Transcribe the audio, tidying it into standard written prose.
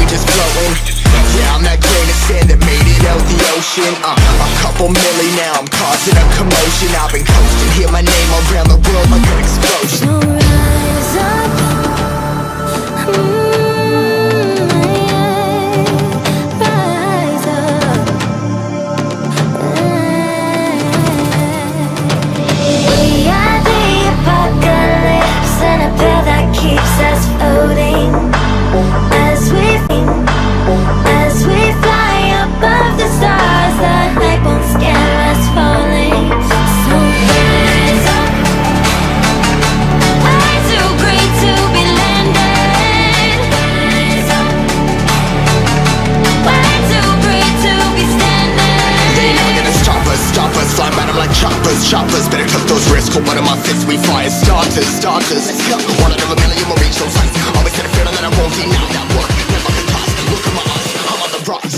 just floating. Yeah, I'm that grain of sand that made it out the ocean. A couple milli now, I'm causing a commotion. I've been coasting, hear my name around the world like an explosion. So rise up, rise up. We are the apocalypse, and a pill that keeps us floating. As we fly above the stars, the light won't scare us falling. So rise up. Way too great to be landed. Rise up. Way too great to be standing. They never gonna stop us, fly by them like choppers. Better cut those risks, hold one of my fists, we fire starters. Let's go. One out of a million will reach those heights. Always had a feeling that I won't deny that work. Never the cost, look at my eyes, I'm on the rise.